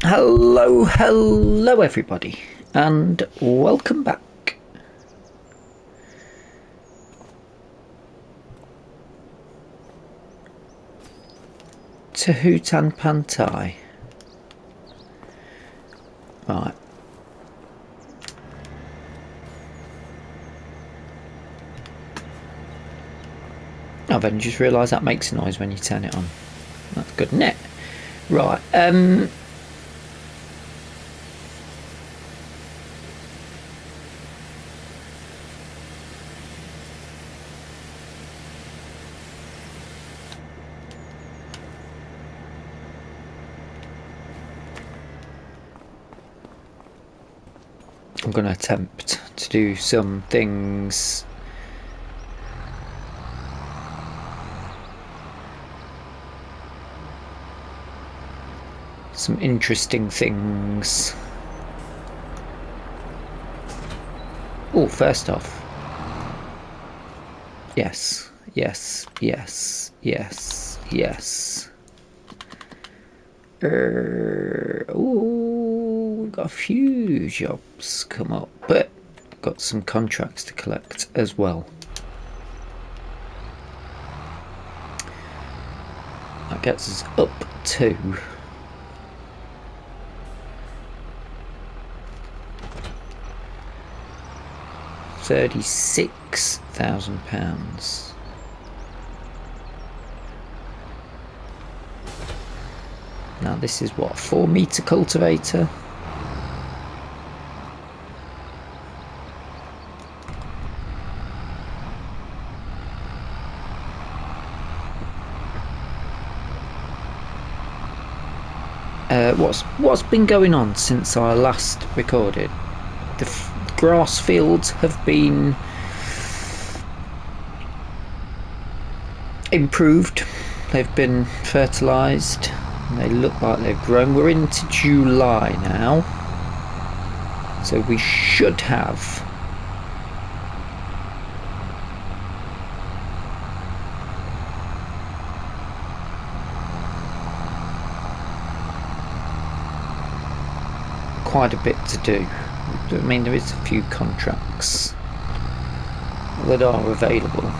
Hello everybody, and welcome back. To Hutan Pantai. Right. I've only just realised that makes a noise when you turn it on. That's good, isn't it? Right, I'm going to attempt to do some things some interesting things. Oh, first off, yes. Oh, we've got a few jobs come up, but got some contracts to collect as well. That gets us up to £36,000. Now this is what, 4-metre cultivator? What's been going on since I last recorded? The grass fields have been improved. They've been fertilised. They look like they've grown. We're into July now, so we should have quite a bit to do. I mean, there is a few contracts that are available.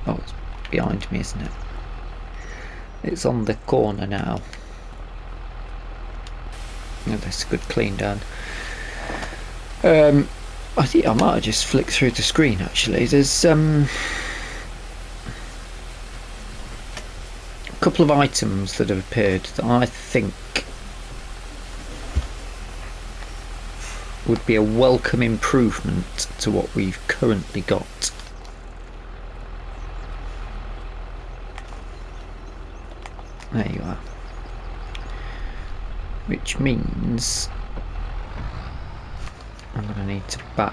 Oh, it's behind me, isn't it? It's on the corner now. Oh, that's a good clean down. I think I might have just flicked through the screen actually. There's a couple of items that have appeared that I think would be a welcome improvement to what we've currently got. There you are. Which means I'm going to need to back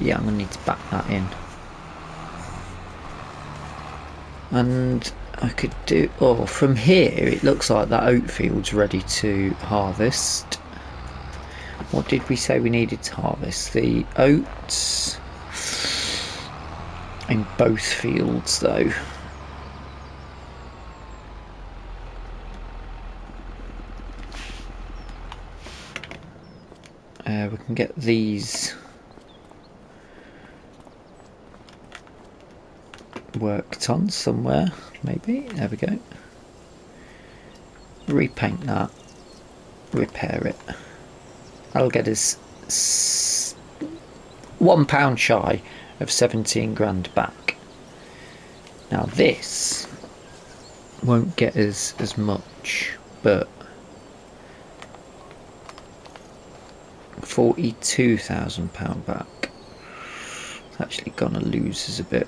yeah, I'm going to need to back that in, and I could do, oh, from here it looks like that oat field's ready to harvest. What did we say we needed to harvest? The oats in both fields though. We can get these worked on somewhere, maybe. There we go. Repaint that, repair it. That'll get us £1 shy of 17 grand back. Now this won't get us as much, but £42,000 back. It's actually gonna lose us a bit.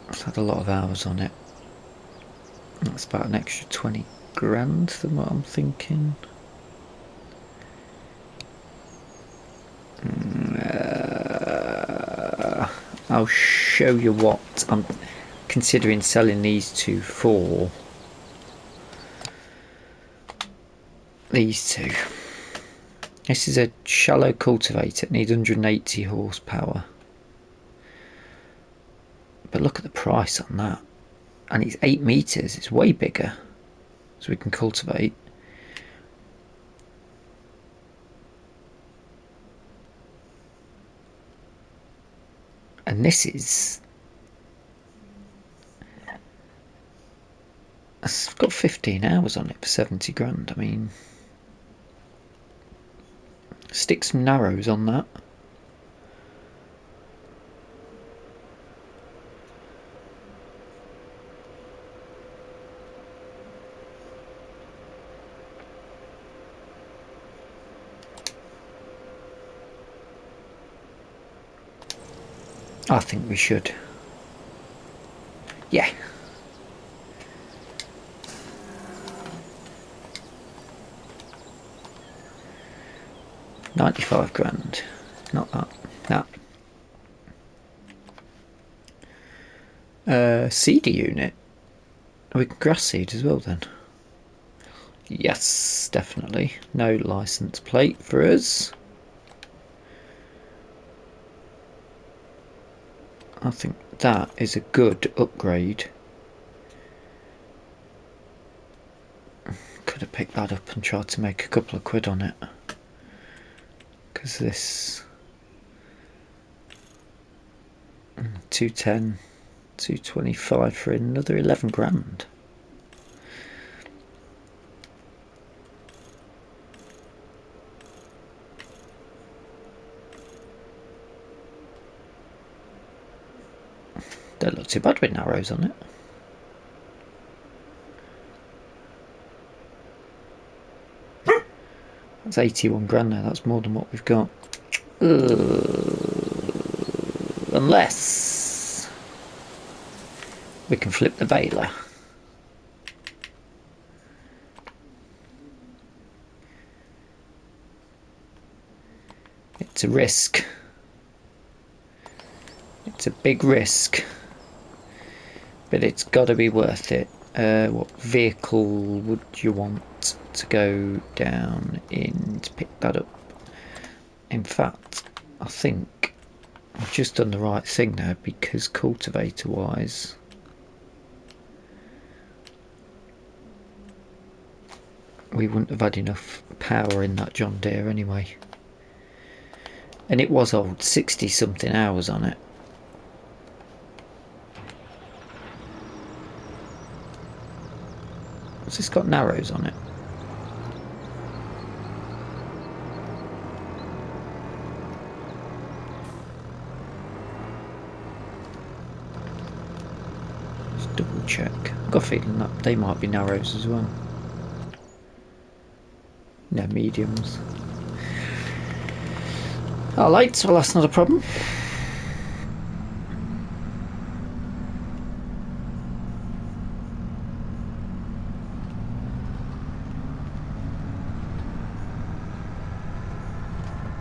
I've had a lot of hours on it. That's about an extra 20 grand than what I'm thinking. I'll show you what I'm considering selling these two for. These two. This is a shallow cultivator. It needs 180 horsepower. But look at the price on that. And it's 8 metres. It's way bigger. So we can cultivate. And this is... It's got 15 hours on it for 70 grand. I mean... Stick some narrows on that. I think we should. Yeah. £95 grand. Not that. No. Seeder unit. We can grass seed as well then. Yes, definitely. No license plate for us. I think that is a good upgrade. Could have picked that up and tried to make a couple of quid on it. Because this 210, 225 for another 11 grand. Don't look too bad with narrows on it. That's 81 grand now. That's more than what we've got. Unless we can flip the baler. It's a risk. It's a big risk. But it's got to be worth it. What vehicle would you want to go down in to pick that up? In fact, I think I've just done the right thing there, because cultivator wise we wouldn't have had enough power in that John Deere anyway. And it was old, 60 something hours on it. Has this got narrows on it? Just double check. I've got a feeling that they might be narrows as well. No, mediums. Alright, well that's not a problem.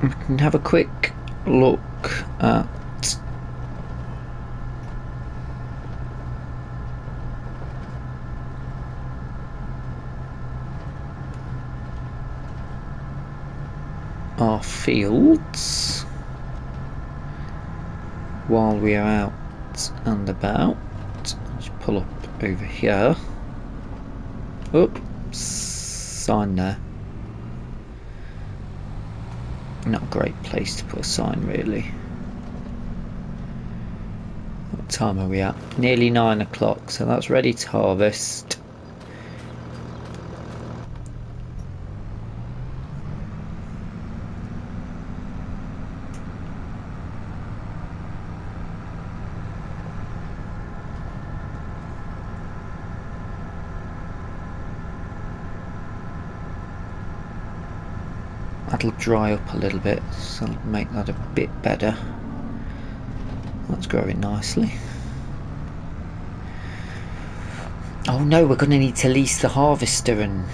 We can have a quick look at our fields while we are out and about. Let's pull up over here. Oops, sign there. Not a great place to put a sign, really. What time are we at? Nearly 9 o'clock, so that's ready to harvest. That'll dry up a little bit, so I'll make that a bit better. That's growing nicely. Oh no, we're going to need to lease the harvester and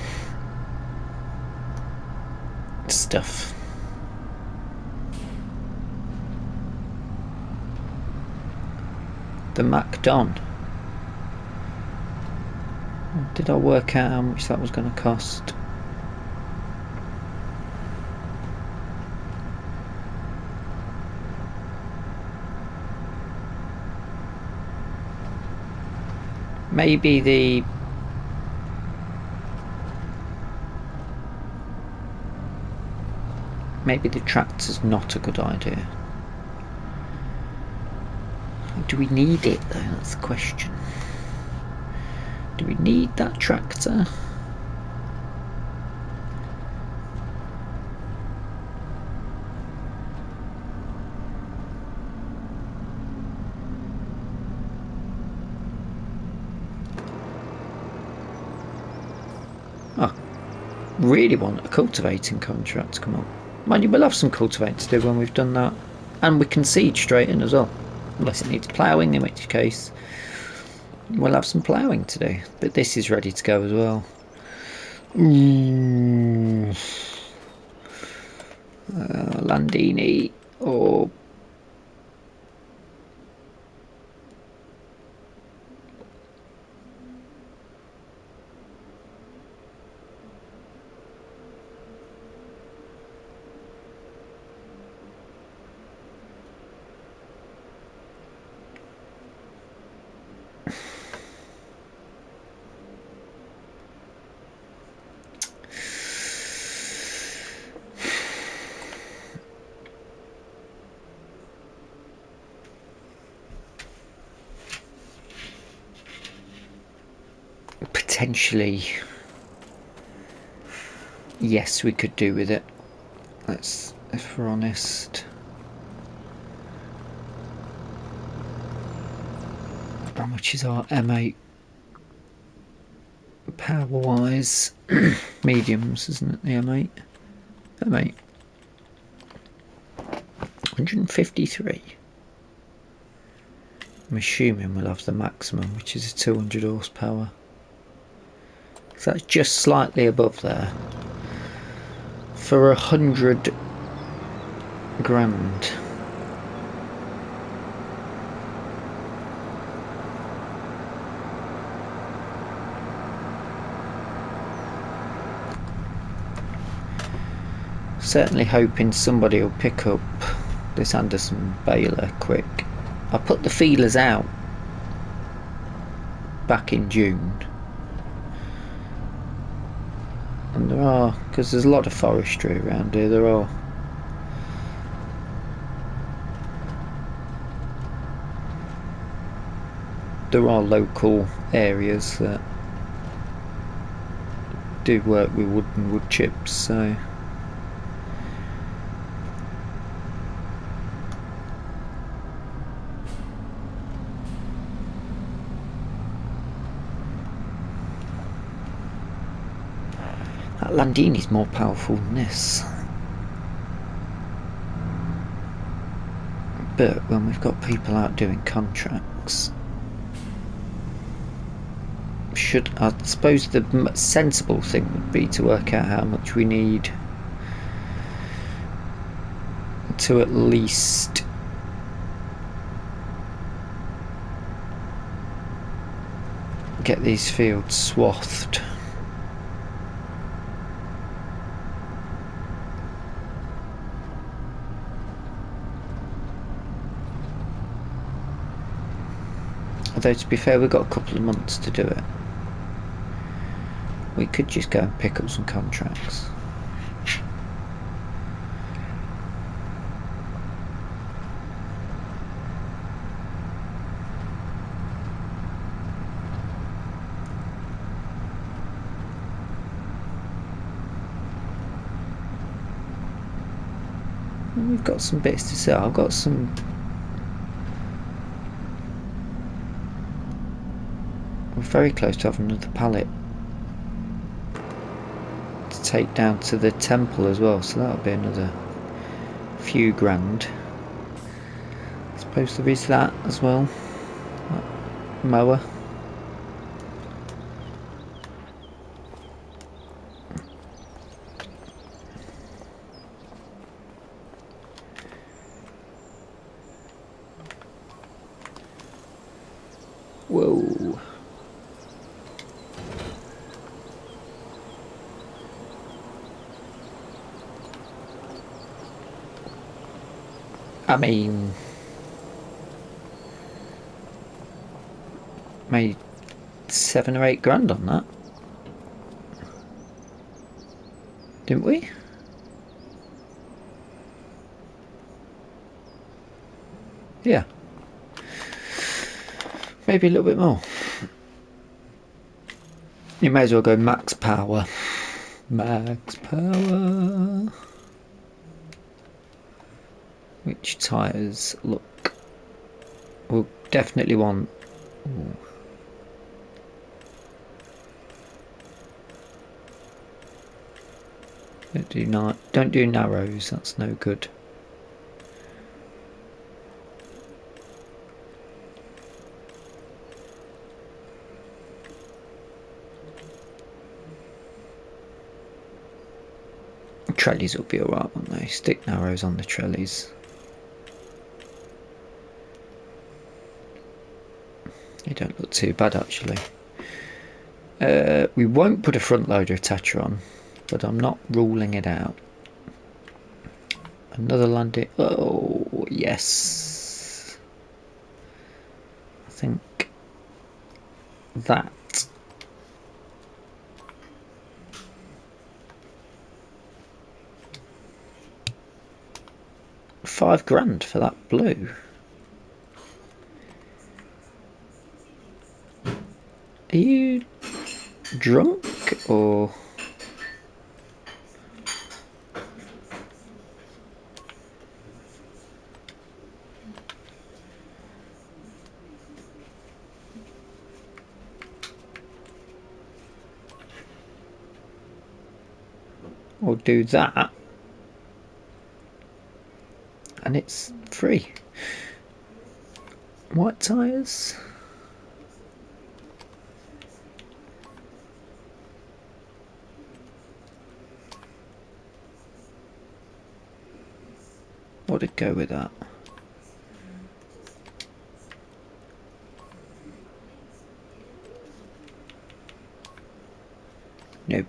stuff. The MacDon. Did I work out how much that was going to cost? Maybe the tractor's not a good idea. Do we need it though? That's the question. Do we need that tractor? Oh, really want a cultivating contract to come up. Mind you, we'll have some cultivating to do when we've done that. And we can seed straight in as well. Unless it needs ploughing, in which case we'll have some ploughing to do. But this is ready to go as well. Landini or potentially, yes, we could do with it. Let's, if we're honest. How much is our M8 power wise? Mediums, isn't it? The M8. M8. 153. I'm assuming we'll have the maximum, which is a 200 horsepower. So that's just slightly above there. For 100 grand. Certainly hoping somebody will pick up this Anderson baler quick. I put the feelers out back in June, and there are, because there's a lot of forestry around here, there are local areas that do work with wood and wood chips, so that Landini's more powerful than this. But when we've got people out doing contracts, I suppose the sensible thing would be to work out how much we need to at least get these fields swathed. Although to be fair, we've got a couple of months to do it. We could just go and pick up some contracts. And we've got some bits to sell. I've got some. We're very close to having another pallet to take down to the temple as well, so that'll be another few grand. I suppose there is that as well. That mower. Whoa. I mean, may 7 or 8 grand on that, didn't we? Yeah, maybe a little bit more. You may as well go max power. Max power. Which tyres? Look, we'll definitely want. Ooh. Don't do narrows. That's no good. Trellies will be alright, won't they? Stick narrows on the trellies. They don't look too bad actually. We won't put a front loader attacher on, but I'm not ruling it out. Another landing. Oh yes, I think that. £5 for that blue. Are you drunk or? We'll do that, and it's free. White tyres. What would go with that? Nope.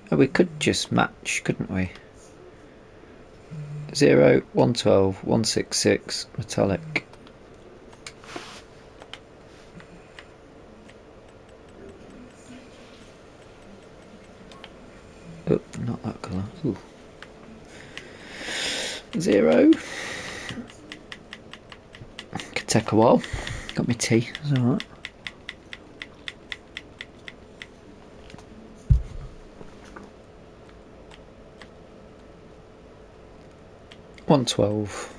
Oh, we could just match, couldn't we? 0, 112, 166, metallic. Oh, not that colour. Ooh. 0. Could take a while. Got my tea, it's alright. One 12.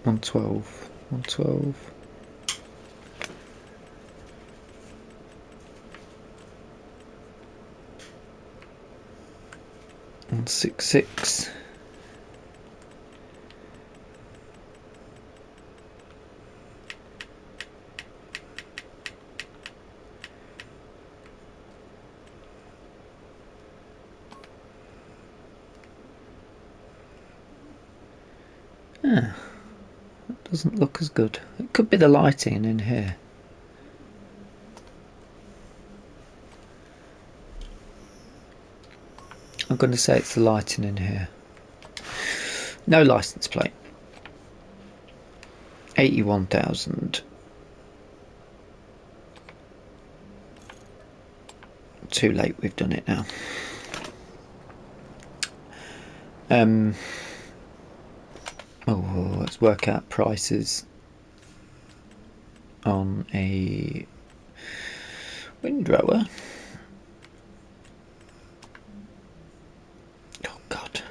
112. 112. 166. Ah, that doesn't look as good. It could be the lighting in here. I'm going to say it's the lighting in here. No license plate. 81,000. Too late, we've done it now. Oh, let's work out prices on a windrower. Oh God.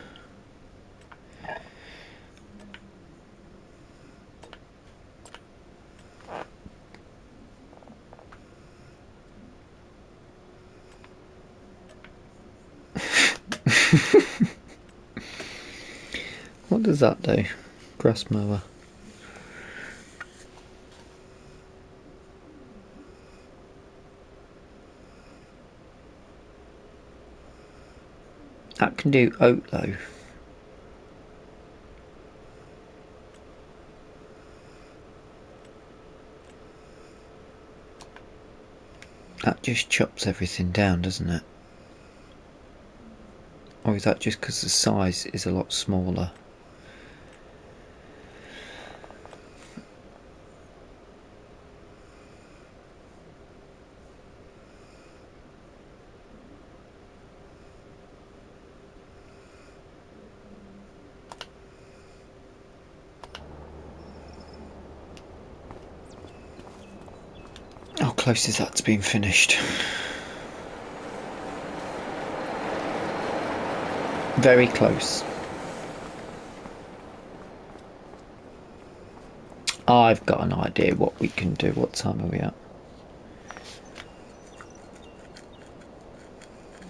What does that do? Grass mower. That can do oat though. That just chops everything down, doesn't it? Or is that just because the size is a lot smaller? How close is that to being finished? Very close. I've got an idea what we can do. What time are we at?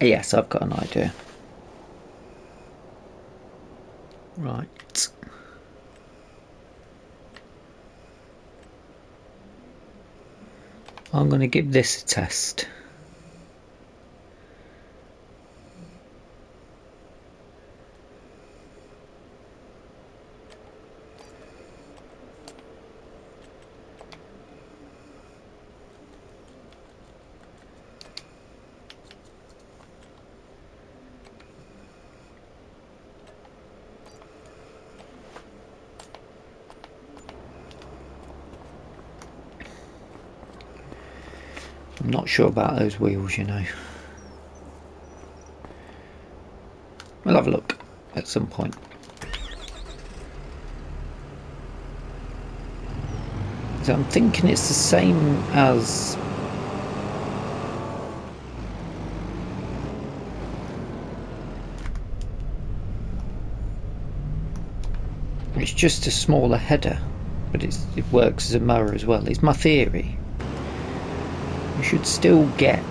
Yes, I've got an idea. Right. I'm going to give this a test. I'm not sure about those wheels, you know. We'll have a look at some point. So I'm thinking it's the same as it's just a smaller header, but it works as a mower as well. It's my theory. You should still get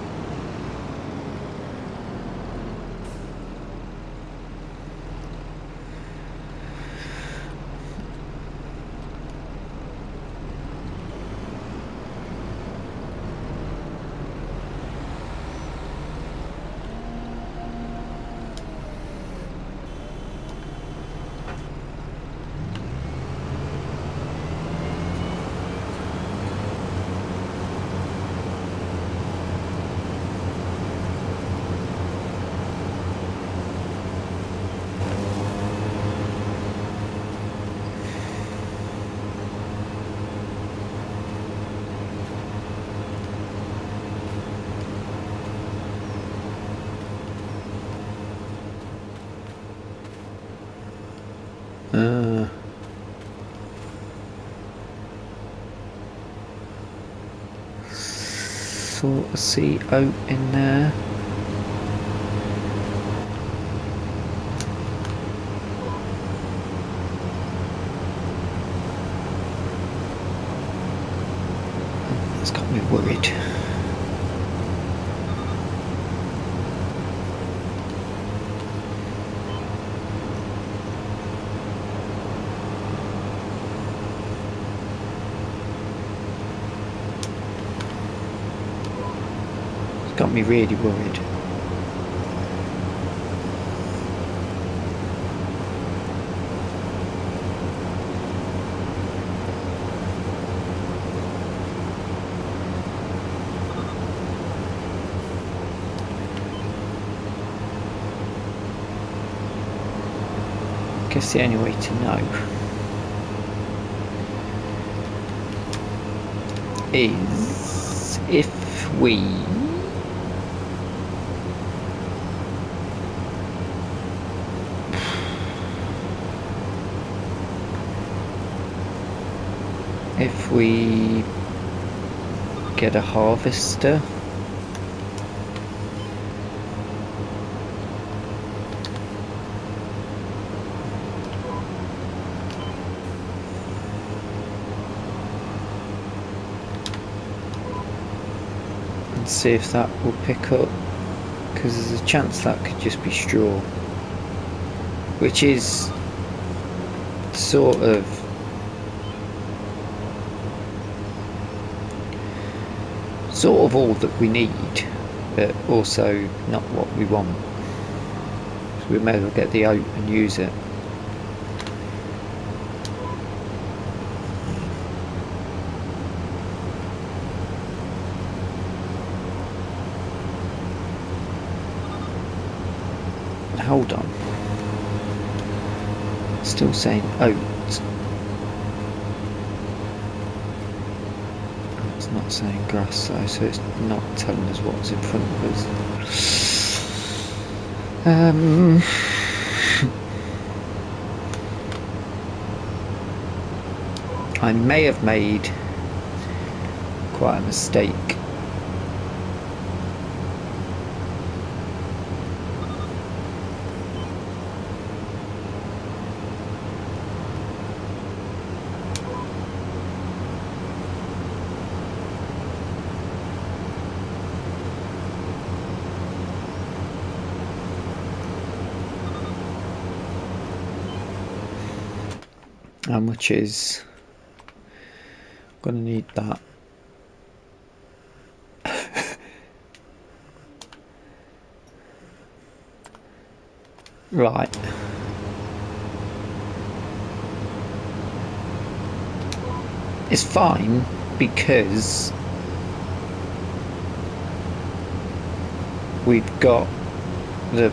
sort of see oat in there. That's got me worried. Got me really worried. I guess the only way to know is if we get a harvester. And see if that will pick up, because there's a chance that could just be straw, which is sort of all that we need, but also not what we want. So we may as well get the oat and use it. hold on. Still saying oat. It's not saying grass though, so it's not telling us what's in front of us. I may have made quite a mistake. How much is... I'm gonna need that. Right. It's fine because we've got the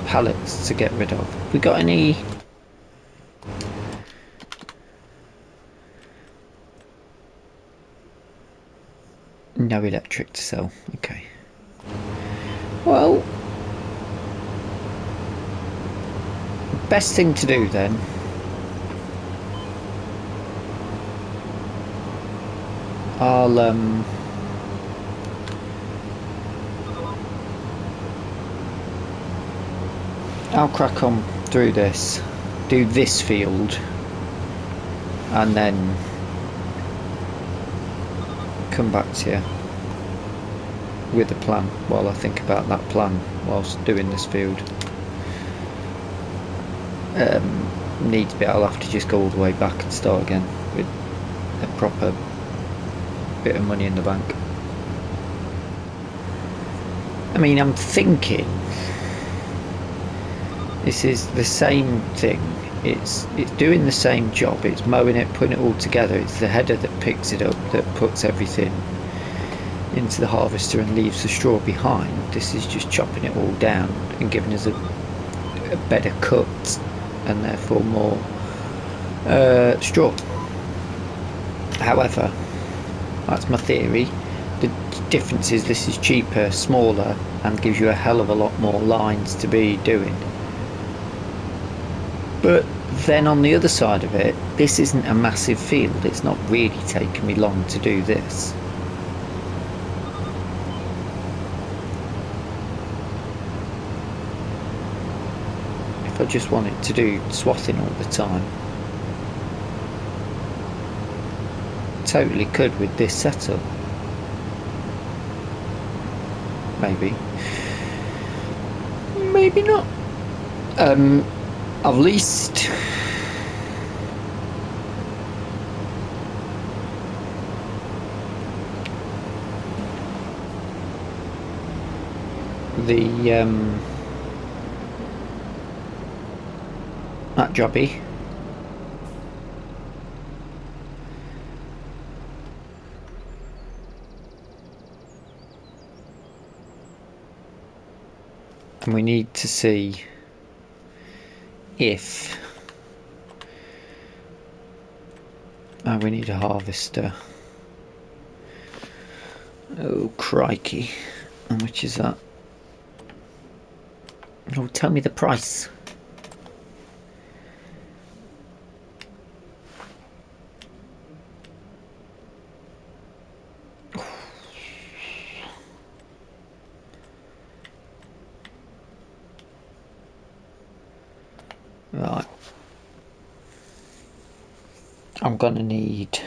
pallets to get rid of. We got any... No electric to sell. Okay. Well, best thing to do then I'll crack on through this, do this field, and then come back to you with a plan while I think about that plan whilst doing this field. Needs be, I'll have to just go all the way back and start again with a proper bit of money in the bank. I mean, I'm thinking this is the same thing. It's doing the same job. It's mowing it, putting it all together. It's the header that picks it up, that puts everything into the harvester and leaves the straw behind. This is just chopping it all down and giving us a better cut and therefore more straw. However, that's my theory. The difference is this is cheaper, smaller, and gives you a hell of a lot more lines to be doing. But then on the other side of it, this isn't a massive field. It's not really taking me long to do this. If I just wanted to do swathing all the time, totally could with this setup. Maybe. Maybe not. At least the that jobby and we need to see if we need a harvester. Oh crikey, how much is that? Oh, tell me the price. Right, I'm gonna need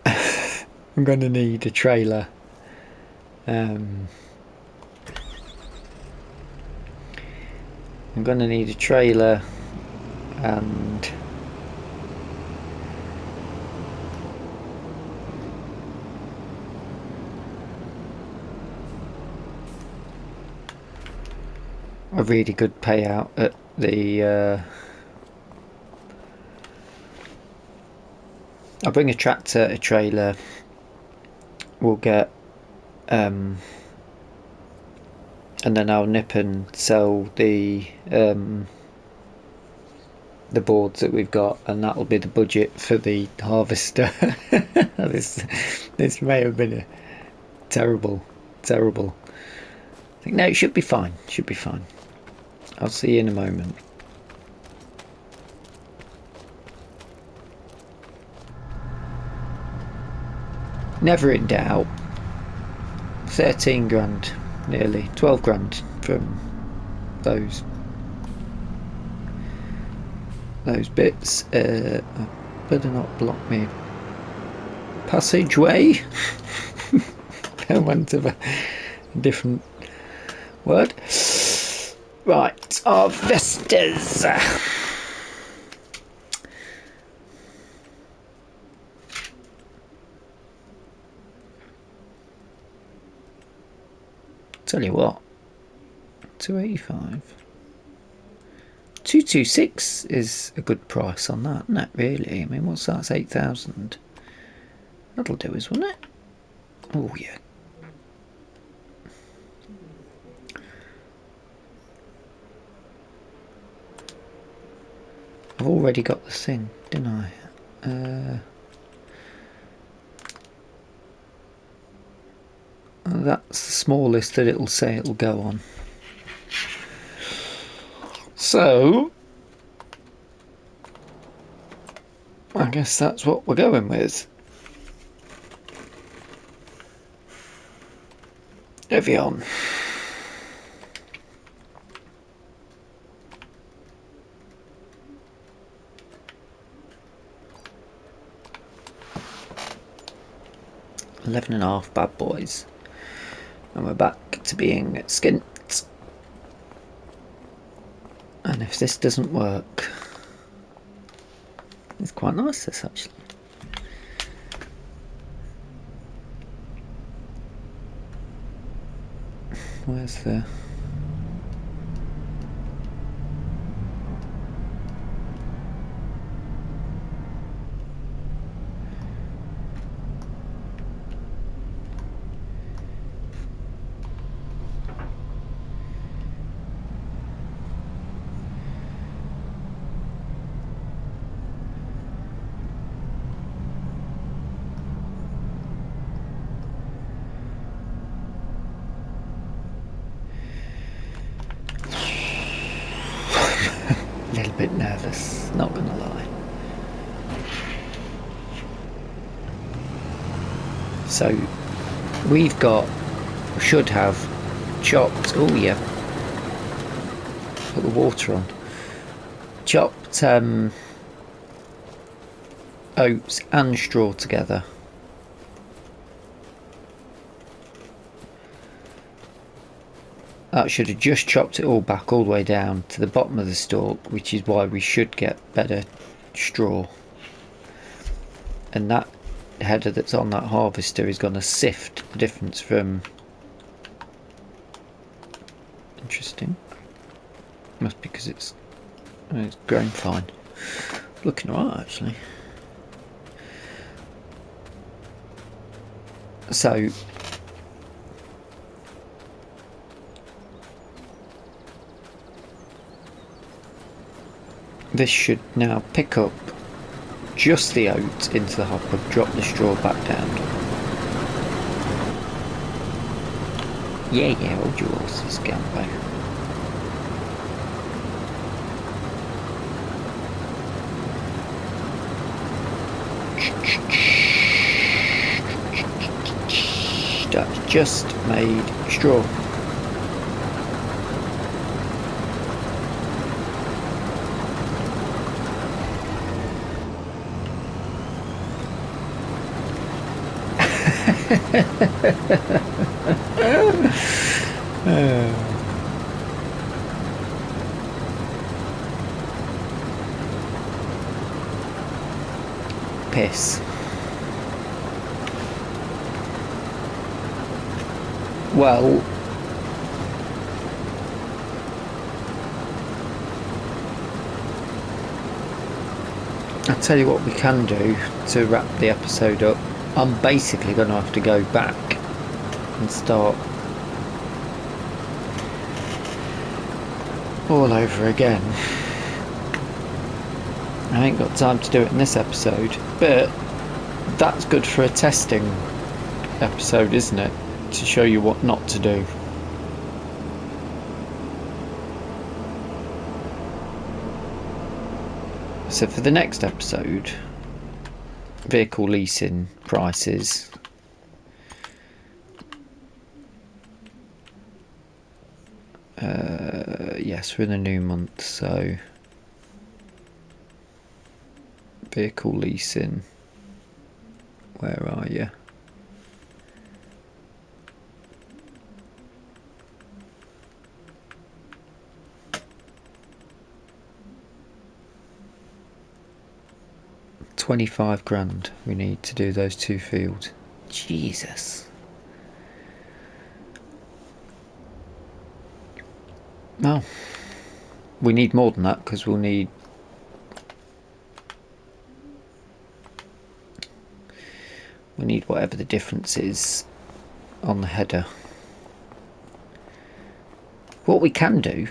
I'm gonna need a trailer. I'm gonna need a trailer and a really good payout at the I'll bring a tractor, a trailer, we'll get and then I'll nip and sell the boards that we've got, and that'll be the budget for the harvester. This may have been a terrible thing. No, it should be fine. I'll see you in a moment. Never in doubt. 13 grand, nearly 12 grand from those bits. I better not block me passageway. I went of a different word. Right, harvesters. Tell you what, 285. 226 is a good price on that, isn't it, really? I mean, what's that? It's 8,000. That'll do us, won't it? Oh, yeah. I've already got the thing, didn't I? That's the smallest that it'll say it'll go on. So I guess that's what we're going with. Evian. $11.5 bad boys. And we're back to being skint. And if this doesn't work, it's quite nice, this actually. Where's the... a little bit nervous, not gonna lie. So we've got, should have chopped, oh yeah, put the water on, chopped oats and straw together. That should have just chopped it all back all the way down to the bottom of the stalk, which is why we should get better straw. And that header that's on that harvester is going to sift the difference from... Interesting. Must be because it's growing fine. Looking alright actually. So this should now pick up just the oats into the hopper, drop the straw back down. Yeah, hold your horses, Gambo. That's just made straw. Piss. Well, I'll tell you what we can do to wrap the episode up. I'm basically going to have to go back and start all over again. I ain't got time to do it in this episode, but that's good for a testing episode, isn't it? To show you what not to do. So for the next episode, vehicle leasing prices. Yes, we're in a new month, so vehicle leasing, where are you? £25,000 we need to do those 2 fields. Jesus. Well, we need more than that because we'll need whatever the difference is on the header. What we can do,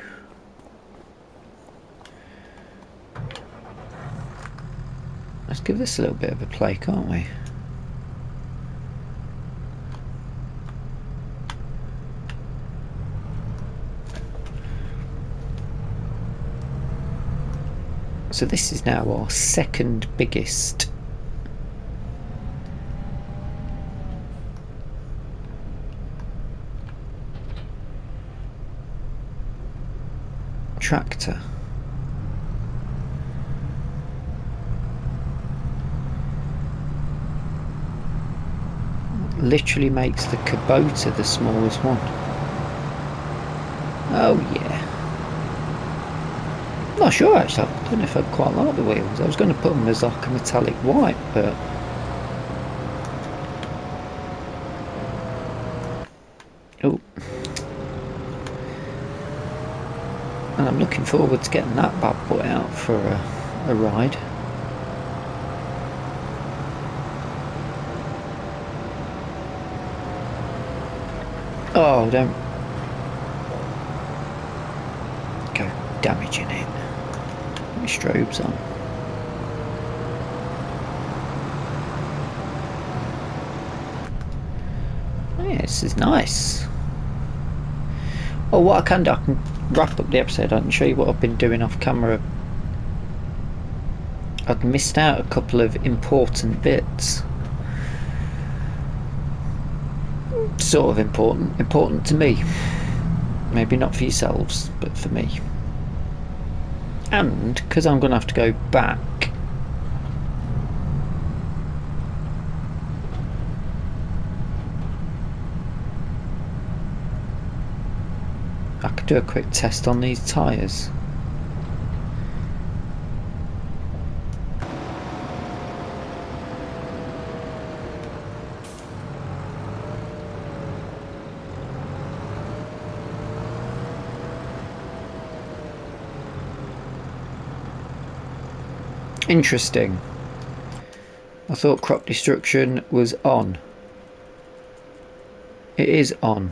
let's give this a little bit of a play, can't we? So this is now our second biggest tractor. Literally makes the Kubota the smallest one. Oh yeah. Not sure actually. I don't know if I quite like the wheels. I was going to put them as like a metallic white, but oh. And I'm looking forward to getting that bad boy out for a ride. Oh, don't go damaging it. My strobe's on. Oh, yeah, this is nice. Oh, what I can do, I can wrap up the episode. I can show you what I've been doing off camera. I've missed out a couple of important bits. Sort of important to me. Maybe not for yourselves, but for me. And because I'm going to have to go back, I could do a quick test on these tyres. Interesting. I thought crop destruction was on. It is on.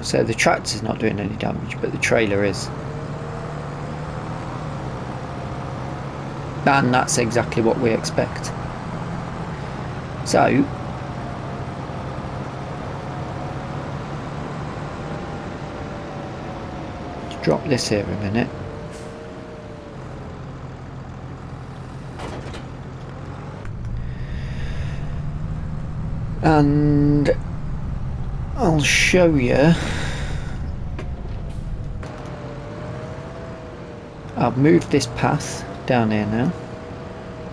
So the tractor's not doing any damage, but the trailer is. And that's exactly what we expect. So let's drop this here a minute. And I'll show you. I've moved this path down here now.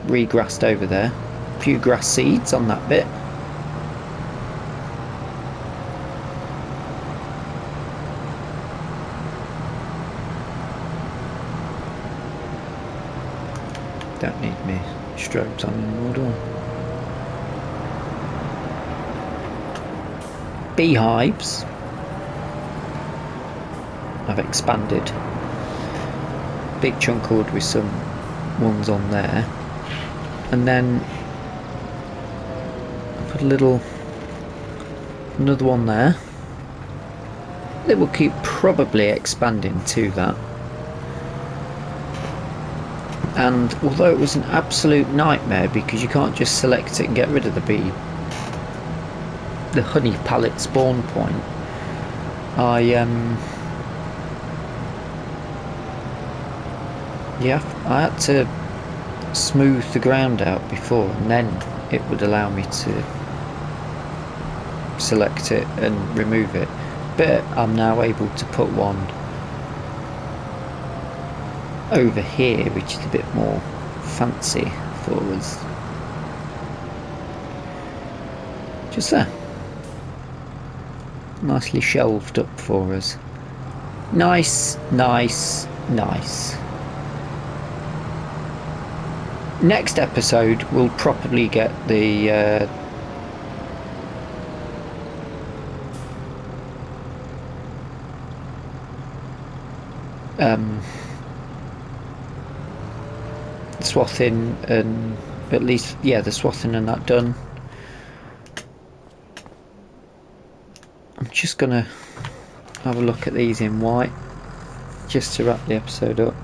Regrassed over there. A few grass seeds on that bit. Don't need me strobes on anymore, do I? beehives. I've expanded. Big chunk wood with some ones on there. And then I put another one there. They will keep probably expanding to that. And although it was an absolute nightmare because you can't just select it and get rid of the honey pallet spawn point, I had to smooth the ground out before, and then it would allow me to select it and remove it. But I'm now able to put one over here, which is a bit more fancy for us. Just there. Nicely shelved up for us. Nice, nice, nice. Next episode we'll probably get the swathing, and at least the swathing and that done. I'm just gonna have a look at these in white just to wrap the episode up.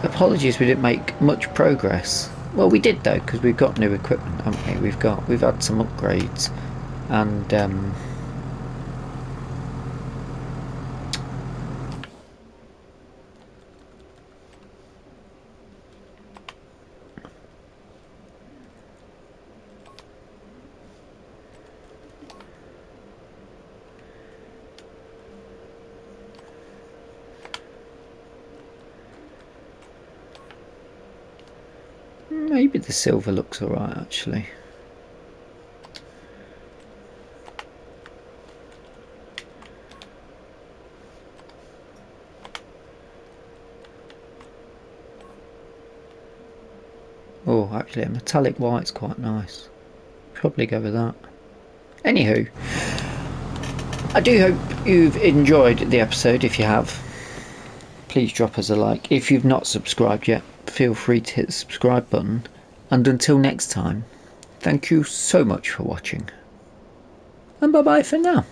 Apologies we didn't make much progress. Well, we did though, because we've got new equipment, haven't we? We've had some upgrades, and maybe the silver looks alright actually. Oh, actually a metallic white's quite nice. Probably go with that. Anywho, I do hope you've enjoyed the episode. If you have, please drop us a like. If you've not subscribed yet, feel free to hit the subscribe button. And until next time, thank you so much for watching. And bye bye for now.